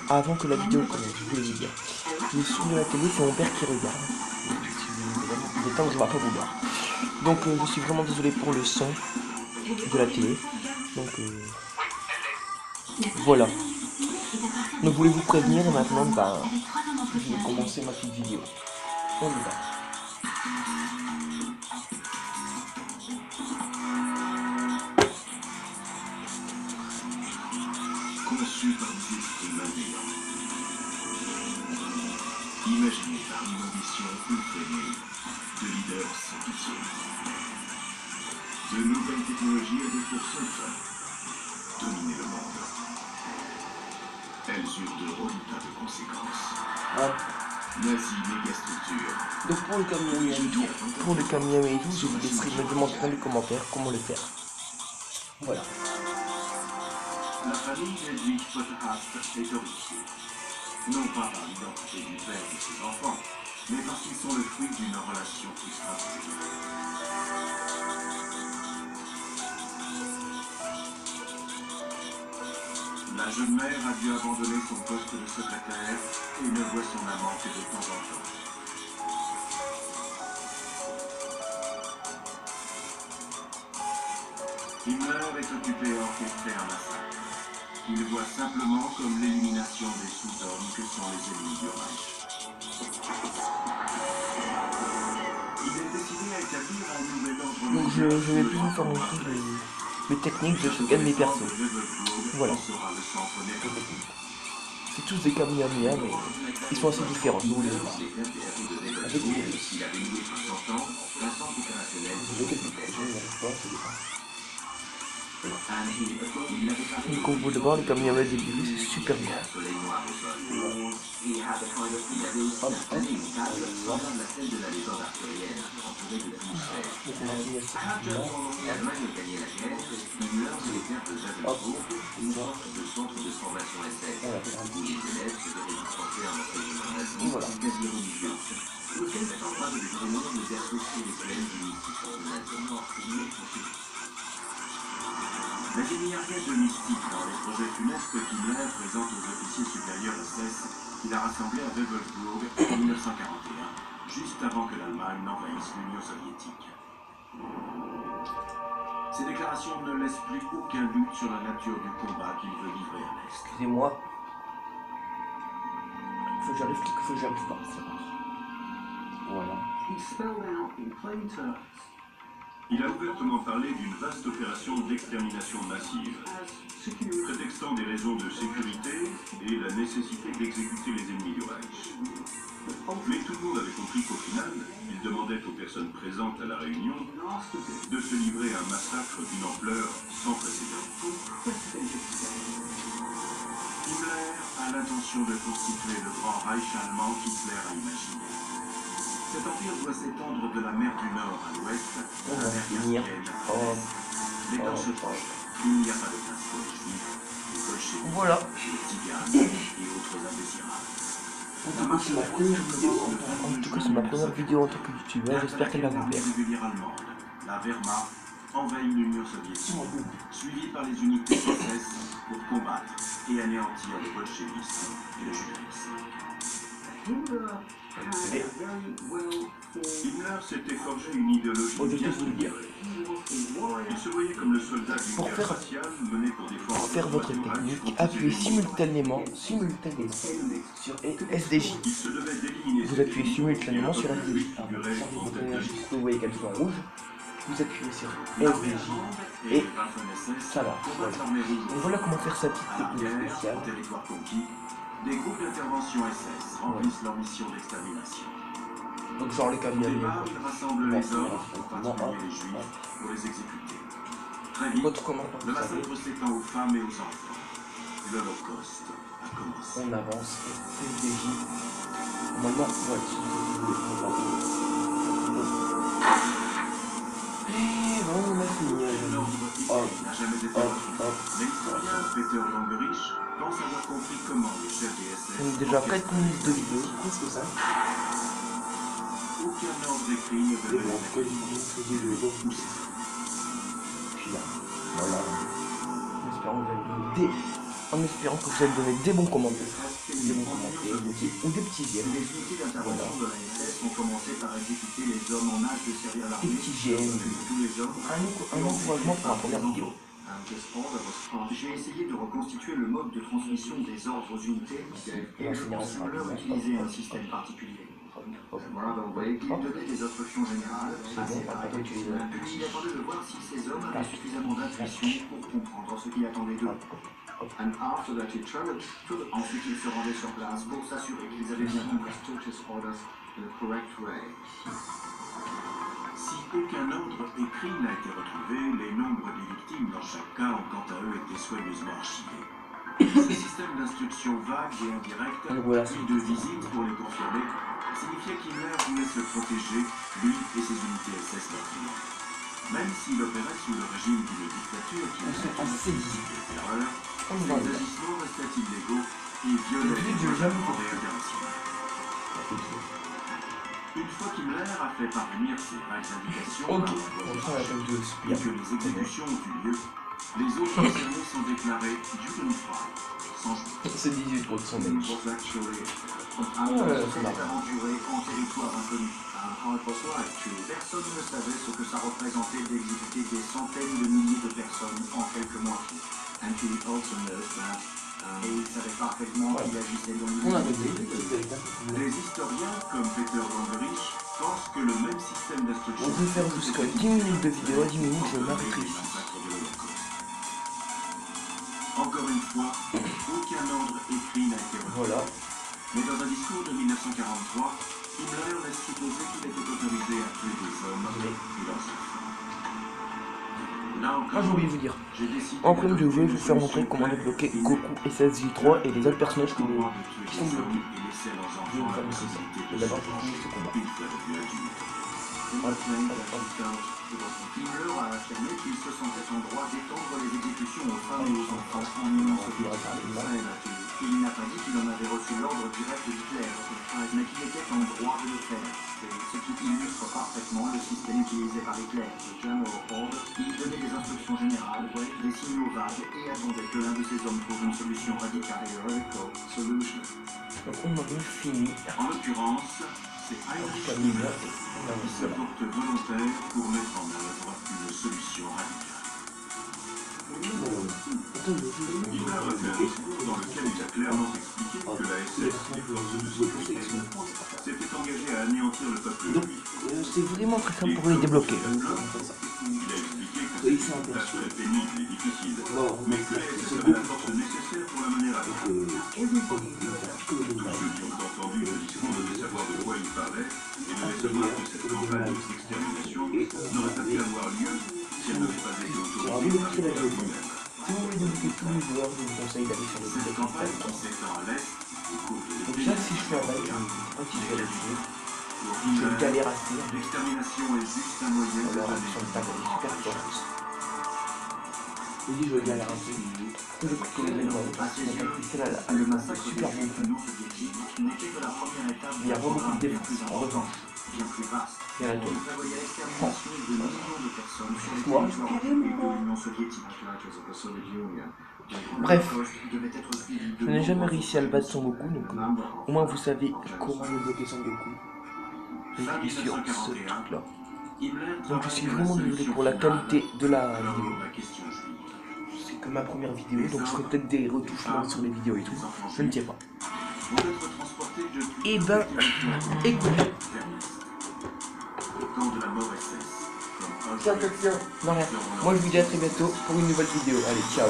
Avant que la vidéo commence, je voulais vous dire. Le son de la télé, c'est mon père qui regarde. Il est temps que je m'appelle vouloir. Donc je suis vraiment désolé pour le son de la télé. Donc voilà. Donc je voulais vous prévenir et maintenant je vais commencer ma petite vidéo. On y va. Conçu par des esprits malveillants, imaginé par une ambition effrénée de leaders sans pitié. De nouvelles technologies avaient pour seul fin dominer le monde. Elles eurent de redoutables conséquences. Nazis, mégastructures. Donc pour le Kamiami et tout, je vous laisserai me demander dans les commentaires comment le faire. Voilà. La famille Hedwig Potthast est horrifiée. Non pas par l'identité du père et de ses enfants, mais parce qu'ils sont le fruit d'une relation frustrante. La jeune mère a dû abandonner son poste de secrétaire et ne voit son amant que de temps en temps. Himmler est occupé à orchestrer un massacre. Il voit simplement comme l'élimination des sous-hommes que sont les ennemis du Reich. Il est décidé à établir un nouvel ordre mondial. Donc je vais plus vous faire montrer les techniques de chacun de mes persos. Voilà. C'est tous des Kamehameha, mais ils sont assez différents. Je vous les montre. Avec les donc on vous le voir, le Kamehameha des virus, c'est super bien. Voilà. Mais il n'y a rien de mystique dans les projets funestes qu'Himmler présente aux officiers supérieurs SS qu'il a rassemblés à Wewelsburg en 1941, juste avant que l'Allemagne n'envahisse l'Union soviétique. Ces déclarations ne laissent plus aucun doute sur la nature du combat qu'il veut livrer à l'Est. Excusez-moi. Faut que j'arrive pas. Voilà. Il a ouvertement parlé d'une vaste opération d'extermination massive, prétextant des raisons de sécurité et la nécessité d'exécuter les ennemis du Reich. Mais tout le monde avait compris qu'au final, il demandait aux personnes présentes à la réunion de se livrer à un massacre d'une ampleur sans précédent. Himmler a l'intention de constituer le grand Reich allemand qu'Hitler a imaginé. Cet empire doit s'étendre de la mer du Nord à l'ouest, à la mer Caspienne. Mais dans ce projet, il n'y a pas de place pour les juifs, les bolcheviks, Voilà. les tziganes et autres indésirables. En tout cas, c'est ma première vidéo en tant que youtubeur. J'espère qu'elle va vous plaire. Régulière allemande, la Wehrmacht, envahit l'Union soviétique, suivie par les unités SS pour combattre et anéantir le bolchevisme et le judaïsme. Himmler s'était forgé une idéologie bien structurée. Il se voyait comme le soldat d'une guerre raciale menée pour défendre... Pour faire votre technique, appuyez simultanément sur SDJ. Il se devait d'éliminer Vous appuyez simultanément sur SDJ. Vous voyez qu'elle soit rouge. Vous appuyez sur SDJ et ça va. Voilà. Donc voilà comment faire sa petite technique spéciale. Des groupes d'intervention SS remplissent leur mission d'extermination. Donc genre les Kamehameha. Ils rassemblent les hommes, en particulier les juifs, pour les exécuter. Très vite, le massacre s'étend aux femmes et aux enfants. L'Holocauste a commencé. On avance. SDJ. Normalement, voilà. Et bon, on a fini. N'a jamais été l'historien Peter Longerich pense avoir compris comment le chef des SS... On est déjà 4 minutes de vidéo. Qu'est-ce que ça? Aucun ordre écrit ne devait être Puis là, voilà. J'espère que vous avez une idée en espérant que vous allez donner des bons commentaires, ou des petits j'aime. Les unités d'intervention de la SS ont commencé par exécuter les hommes en âge de servir Des l'armée. petits j'aime, Tous les hommes. un encouragement pour la première vidéo. J'ai essayé de reconstituer le mode de transmission des ordres aux unités et je pense leur utiliser un système particulier. Il donnait des instructions générales, assez pareilles. Il attendait de voir si ces hommes avaient suffisamment d'intuition pour comprendre ce qu'il attendait d'eux. Ensuite, il se rendait sur place pour s'assurer qu'ils avaient bien compris. Si aucun ordre écrit n'a été retrouvé, les nombres des victimes dans chaque cas ont quant à eux été soigneusement archivés. Ce système d'instructions vagues et indirectes, puis de visites pour les confirmer, signifiait qu'Himmler voulait se protéger, lui et ses unités SS meurtrières. Même s'il opérait sous le régime d'une dictature qui était de terreur, ses agissements restaient illégaux et violaient les règlements réinternationaux. Une fois qu'Himmler a fait parvenir ses vagues indications par la voie et que les exécutions ont eu lieu, les autres concernés sont déclarés jugendfrei, sans juge. C'est 18 pour son âge. C'est aventuré en territoire inconnu. Personne ne savait ce que ça représentait d'exécuter des centaines de milliers de personnes en quelques mois. Et il savait parfaitement qu'il agissait dans l'unité. Les historiens, comme Peter Wanderich, pensent que le même système d'instruction... On peut faire jusqu'à 10 minutes de vidéo, à 10 minutes je m'arrêterai ici. Encore une fois, aucun ordre écrit n'a été retenu. Voilà. Mais dans un discours de 1943, Himmler laisse supposer qu'il était autorisé à tuer des hommes et leurs enfants. Là Ah, encore, j'ai oublié de vous dire. j'ai décidé En premier, je de vais vous faire montrer comment débloquer Goku et SSJ3 et les autres personnages qui sont bloqués. Je vais vous faire montrer ça. Et d'abord, je vais ce combat. Himmler a affirmé qu'il se sentait en droit d'étendre les exécutions aux femmes et aux enfants en Union soviétique. Il n'a pas dit qu'il en avait reçu l'ordre direct d'Hitler, mais qu'il était en droit de le faire. Ce qui illustre parfaitement le système utilisé par Hitler. Il donnait des instructions générales, des signaux vagues et attendait que l'un de ses hommes trouve une solution radicale. Donc on avait fini. En l'occurrence, c'est Heinrich Himmler qui se porte volontaire pour mettre en œuvre une solution radicale. Himmler a fait un discours dans lequel il a clairement expliqué que la SS, les forces de sécurité, s'était engagée à anéantir le peuple juif. C'est vraiment très simple pour les débloquer. Il a expliqué que c'était une tâche très pénible et difficile, mais que la SS avait la force nécessaire pour la mener à bien. Tous ceux qui ont entendu le discours devaient savoir de quoi il parlait et devaient savoir que cette campagne d'extermination n'aurait pas pu avoir lieu si elle n'avait pas été autorisée par Hitler lui-même. Si vous voulez débloquer tous les joueurs, je vous conseille d'aller sur le site de Cette campagne Crystal. qui s'étend à l'Est, au cours de Donc l'été, là, si je fais un bail, si je vais là-dessus, pour je Himmler, galère assez. l'extermination est juste un moyen de Alors, donner sur le une table, elle est super grande forte. Je dis, je galère un peu. Que je coupe les éléments. C'est là, Le c'est massacre super des bon. non soviétiques n'était que la première étape Il y a d'un beaucoup programme de bien défense. plus En revanche, important, bien plus vaste. il y a la Il toile. prévoyait l'extermination de millions de personnes sur les Moi, territoires occupés de l'Union soviétique. Bref, Devait être suivi de je n'ai jamais nombreux réussi à le battre Son Goku, donc au moins vous savez comment débloquer Son Goku. Fin Et sur ce 1941, truc-là. Himmler Donc je suis travaille à vraiment désolé solution pour la finale qualité de la alors vidéo. la question juive. C'est que ma première vidéo, donc je ferai peut-être des retouchements sur les vidéos et tout. Je ne sais pas. Vont être transportés depuis Eh tous ben, les territoires écoute. vers l'Est. Au camp de la mort SS, comme Tiens, tiens, tiens. Non, rien. Moi je vous dis à très bientôt pour une nouvelle vidéo. Allez, ciao.